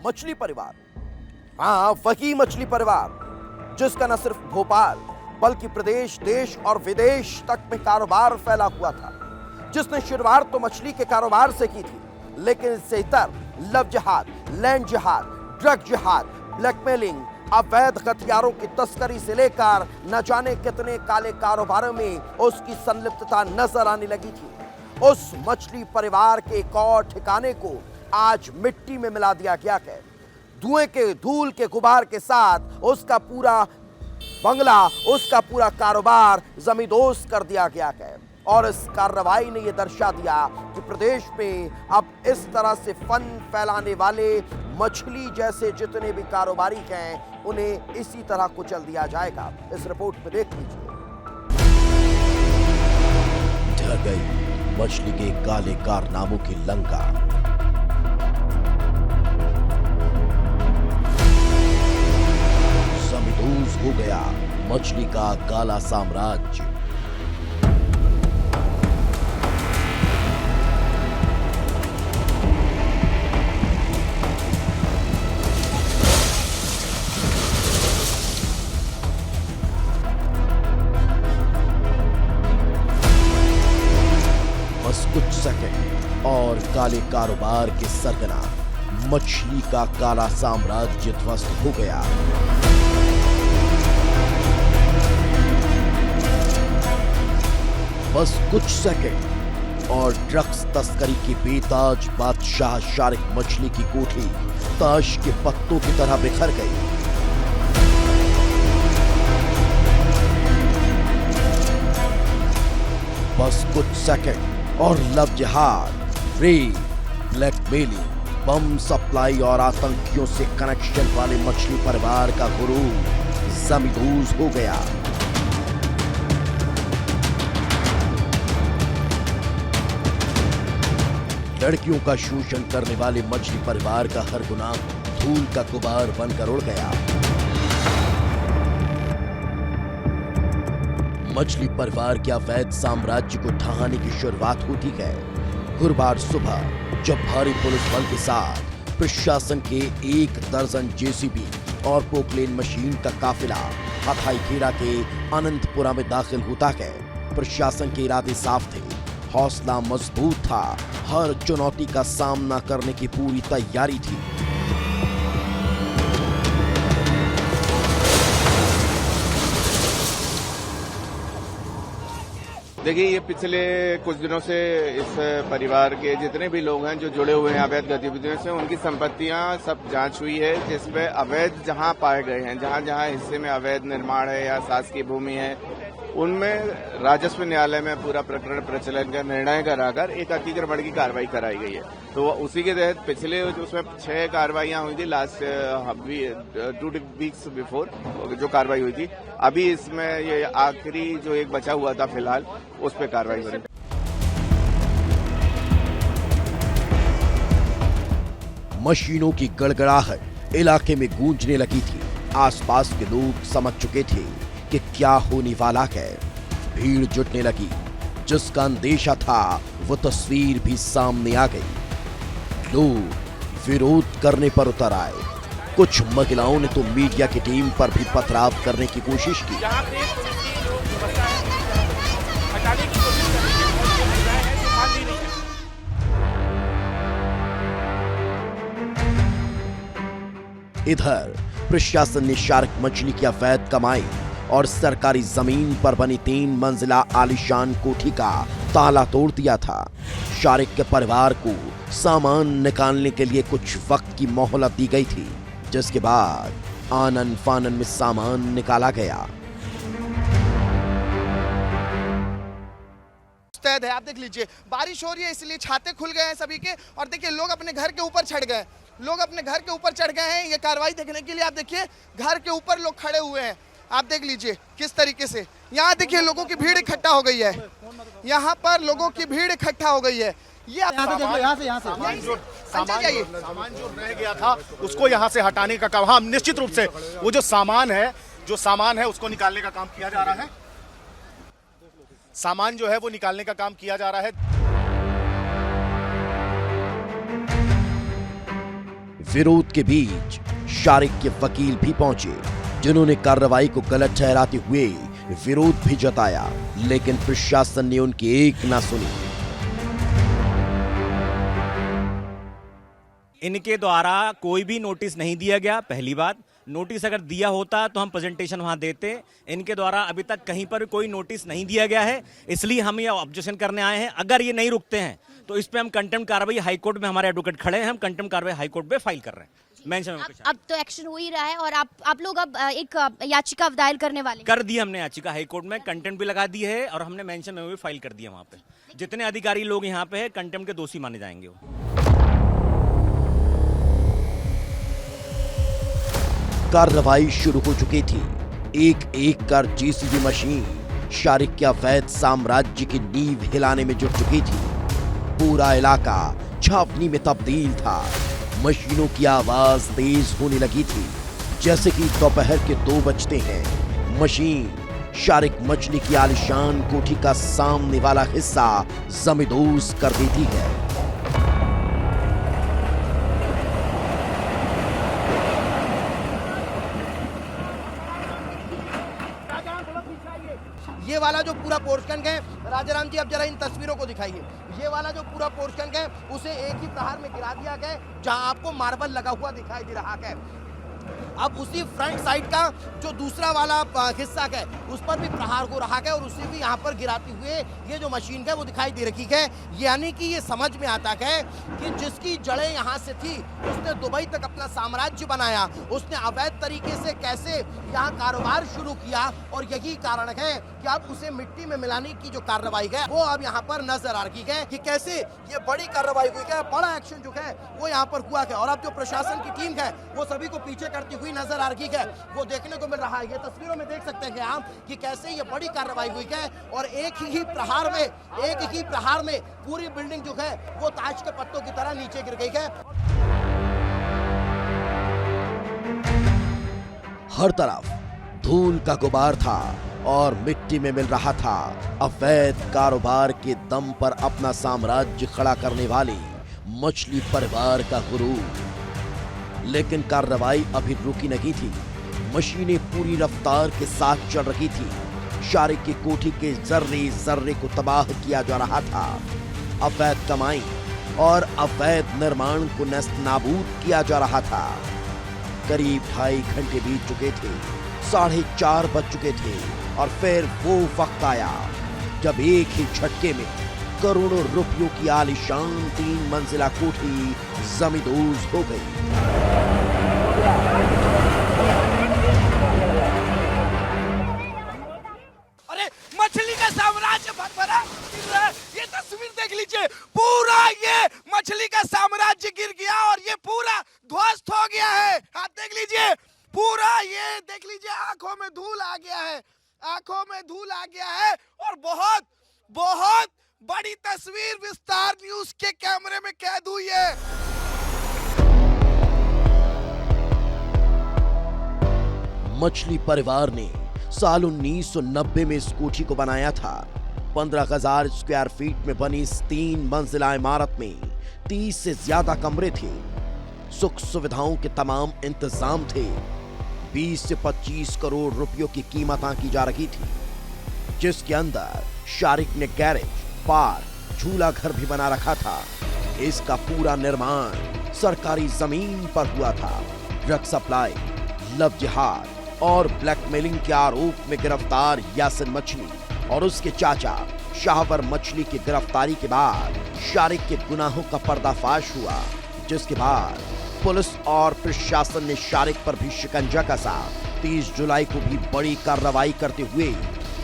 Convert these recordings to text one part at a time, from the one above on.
मछली परिवार। हाँ, वही मछली परिवार जिसका न सिर्फ भोपाल बल्कि प्रदेश, देश और विदेश तक में कारोबार फैला हुआ था, जिसने शुरुआत तो मछली के कारोबार से की थी, लेकिन इससे इतर लव जिहाद, लैंड जिहाद, ड्रग जिहाद, ब्लैकमेलिंग, अवैध हथियारों की तस्करी से लेकर न जाने कितने काले कारोबारों में उसकी संलिप्तता नजर आने लगी थी। उस मछली परिवार के एक और ठिकाने को आज मिट्टी में मिला दिया गया है। धुएं के, धूल के गुबार के साथ उसका पूरा बंगला, उसका पूरा कारोबार जमींदोज कर दिया गया है। और इस कार्रवाई ने यह दर्शा दिया कि प्रदेश में अब इस तरह से फन फैलाने वाले मछली जैसे जितने भी कारोबारी हैं, उन्हें इसी तरह कुचल दिया जाएगा। इस रिपोर्ट में देख लीजिए। ढह गई मछली के काले कारनामों की लंका। जमींदोज हो गया मछली का काला साम्राज्य। बस कुछ सेकंड और काले कारोबार के सरगना मछली का काला साम्राज्य ध्वस्त हो गया। बस कुछ सेकंड और ड्रग्स तस्करी की बेताज बादशाह शारिक मछली की कोठी ताश के पत्तों की तरह बिखर गई। बस कुछ सेकंड और लव जिहाद, रेप, ब्लैकमेलिंग, बम सप्लाई और आतंकियों से कनेक्शन वाले मछली परिवार का गुरु जमींदोज हो गया। लड़कियों का शोषण करने वाले मछली परिवार का हर गुनाह धूल का गुबार बनकर उड़ गया। मछली परिवार के अवैध साम्राज्य को ढहाने की शुरुआत होती है। गुरुवार सुबह जब भारी पुलिस बल के साथ प्रशासन के 1 दर्जन जेसीबी और पोकलेन मशीन का काफिला हथाईखेड़ा के अनंतपुरा में दाखिल होता है, प्रशासन के इरादे साफ थे, हौसला मजबूत था, हर चुनौती का सामना करने की पूरी तैयारी थी। देखिए, ये पिछले कुछ दिनों से इस परिवार के जितने भी लोग हैं जो जुड़े हुए हैं अवैध गतिविधियों से, उनकी संपत्तियां सब जांच हुई है, जिसपे अवैध जहां पाए गए हैं, जहां जहां हिस्से में अवैध निर्माण है या शासकीय भूमि है, उनमें राजस्व न्यायालय में पूरा प्रकरण प्रचलन का निर्णय कराकर एक अतिक्रमण की कार्रवाई कराई गई है। तो उसी के तहत पिछले उसमें 6 कार्रवाइयां हुई थी लास्ट 2 वीक्स बिफोर जो कार्रवाई हुई थी। अभी इसमें ये आखिरी जो एक बचा हुआ था फिलहाल, उस पर कार्रवाई हो रही है। मशीनों की गड़गड़ाहट इलाके में गूंजने लगी थी। आसपास के लोग समझ चुके थे कि क्या होने वाला है। भीड़ जुटने लगी। जिसका अंदेशा था वो तस्वीर भी सामने आ गई। लोग विरोध करने पर उतर आए। कुछ महिलाओं ने तो मीडिया की टीम पर भी पथराव करने की कोशिश की। इधर प्रशासन ने शार्क मछली की अवैध कमाई और सरकारी जमीन पर बनी 3 मंजिला आलीशान कोठी का ताला तोड़ दिया था। शारिक के परिवार को सामान निकालने के लिए कुछ वक्त की मोहलत दी गई थी, जिसके बाद आनन फानन में सामान निकाला गया। है, आप देख लीजिए, बारिश हो रही है इसलिए छाते खुल गए हैं सभी के, और देखिए लोग अपने घर के ऊपर चढ़ गए, लोग अपने घर के ऊपर चढ़ गए हैं ये कार्रवाई देखने के लिए। आप देखिए घर के ऊपर लोग खड़े हुए हैं, आप देख लीजिए किस तरीके से। यहाँ देखिए लोगों की भीड़ इकट्ठा हो गई है, यहाँ पर लोगों की भीड़ इकट्ठा हो गई है। ये यहाँ से सामान जो रह गया था उसको यहाँ से हटाने का काम, हाँ निश्चित रूप से वो जो सामान है उसको निकालने का काम किया जा रहा है। सामान जो है वो निकालने का काम किया जा रहा है। विरोध के बीच शारिक के वकील भी पहुंचे, जिन्होंने कार्रवाई को गलत ठहराते हुए विरोध भी जताया, लेकिन प्रशासन ने उनकी एक ना सुनी। इनके द्वारा कोई भी नोटिस नहीं दिया गया। पहली बात, नोटिस अगर दिया होता तो हम प्रेजेंटेशन वहां देते। इनके द्वारा अभी तक कहीं पर कोई नोटिस नहीं दिया गया है, इसलिए हम ये ऑब्जेक्शन करने आए हैं। अगर ये नहीं रुकते हैं तो इस पे हम कंटेम्प्ट कार्रवाई हाईकोर्ट में, हमारे एडवोकेट खड़े हैं, हम कंटेम्प्ट कार्रवाई हाईकोर्ट में फाइल कर रहे हैं। अब तो एक्शन हो ही रहा है और आप लोग अब एक याचिका दायर करने वाले कर दी हमने याचिका हाईकोर्ट में, कंटेम्प्ट भी लगा दी है और हमने मेंशन में भी फाइल कर दिया। वहां पे जितने अधिकारी लोग यहाँ पे है कंटेम्प्ट के दोषी माने जाएंगे। वो कार्रवाई शुरू हो चुकी थी। एक एक कर जेसीबी मशीन शारिक के अवैध साम्राज्य की नींव हिलाने में जुट चुकी थी। पूरा इलाका छावनी में तब्दील था। मशीनों की आवाज तेज होने लगी थी, जैसे कि दोपहर के 2 बजते हैं। मशीन शारिक मछली की आलिशान कोठी का सामने वाला हिस्सा जमींदोज कर देती है। ये वाला जो पूरा पोर्शन है, राजाराम जी अब जरा इन तस्वीरों को दिखाइए। ये वाला जो पूरा पोर्शन है उसे एक ही प्रहार में गिरा दिया गया, जहां आपको मार्बल लगा हुआ दिखाई दे रहा है। अब उसी फ्रंट साइड का जो दूसरा वाला हिस्सा है उस पर भी प्रहार हो रहा है और उसे भी यहाँ पर गिराते हुए ये जो मशीन है वो दिखाई दे रही है। यानी कि ये समझ में आता है कि जिसकी जड़ें यहाँ से थी उसने दुबई तक अपना साम्राज्य बनाया, उसने अवैध तरीके से कैसे यहाँ कारोबार शुरू किया और यही कारण है कि अब उसे मिट्टी में मिलाने की जो कार्रवाई है वो अब यहाँ पर नजर आ रही है कि कैसे ये बड़ी कार्रवाई हुई है, बड़ा एक्शन जो है वो यहाँ पर हुआ है। और अब जो प्रशासन की टीम है वो सभी को पीछे करती हुई नजर आ रही है, वो देखने को मिल रहा है। ये तस्वीरों में देख सकते हैं आप कि कैसे ये बड़ी कार्रवाई हुई है और एक ही प्रहार में पूरी बिल्डिंग जो है वो ताश के पत्तों की तरह नीचे गिर गई है। हर तरफ धूल का गुबार था और मिट्टी में मिल रहा था अवैध कारोबार के दम पर अपना साम्राज्य खड़ा करने वाले मछली परिवार का गुरूर। लेकिन कार्रवाई अभी रुकी नहीं थी। मशीनें पूरी रफ्तार के साथ चल रही थी। शारिक की कोठी के जर्रे जर्रे को तबाह किया जा रहा था। अवैध कमाई और अवैध निर्माण को नष्ट नाबूद किया जा रहा था। करीब 2.5 घंटे बीत चुके थे, 4:30 बज चुके थे और फिर वो वक्त आया जब एक ही झटके में करोड़ों रुपयों की आलीशान 3 मंजिला कोठी जमींदोज हो गई। अरे मछली का साम्राज्य भरभरा गिर रहा है। ये तस्वीर देख लीजिए, पूरा ये मछली का साम्राज्य गिर गया और ये पूरा ध्वस्त हो गया है। आप देख लीजिए, पूरा ये देख लीजिए, आंखों में धूल आ गया है, आंखों में धूल आ गया है। और बहुत बहुत बड़ी तस्वीर विस्तार न्यूज के कैमरे में कैद हुई है। मछली परिवार ने साल 1990 में इस कोठी को बनाया था। 15,000 स्क्वायर फीट में बनी इस 3 मंजिला इमारत में 30 से ज्यादा कमरे थे। सुख सुविधाओं के तमाम इंतजाम थे। 20 से 25 करोड़ रुपयों की कीमत आंकी जा रही थी, जिसके अंदर शारिक ने गैरेज, पार्क, झूला घर भी बना रखा था। इसका पूरा निर्माण सरकारी जमीन पर हुआ था। ड्रग सप्लाई, लव जिहाद और ब्लैकमेलिंग के आरोप में गिरफ्तार यासिन मछली और उसके चाचा शाहवर मछली की गिरफ्तारी के बाद शारिक के गुनाहों का पर्दाफाश हुआ, जिसके बाद पुलिस और प्रशासन ने शारिक पर भी शिकंजा कसा। 30 जुलाई को भी बड़ी कार्रवाई करते हुए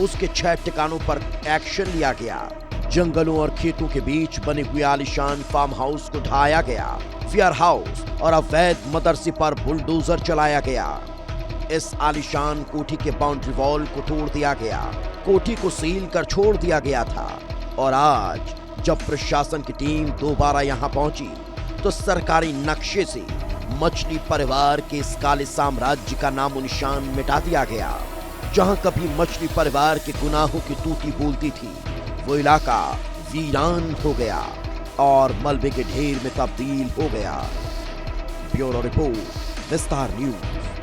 उसके 6 ठिकानों पर एक्शन लिया गया। जंगलों और खेतों के बीच बने हुए आलीशान फार्म हाउस को ढाया गया। वेयर हाउस और अवैध मदरसे पर बुलडोजर चलाया गया। इस आलीशान कोठी के बाउंड्री वॉल को तोड़ दिया गया, कोठी को सील कर छोड़ दिया गया था। और आज जब प्रशासन की टीम दोबारा यहां पहुंची तो सरकारी नक्शे से मछली परिवार के इस काले साम्राज्य का नामो निशान मिटा दिया गया। जहां कभी मछली परिवार के गुनाहों की तूती बोलती थी, वो इलाका वीरान हो गया और मलबे के ढेर में तब्दील हो गया। ब्यूरो रिपोर्ट, विस्तार न्यूज।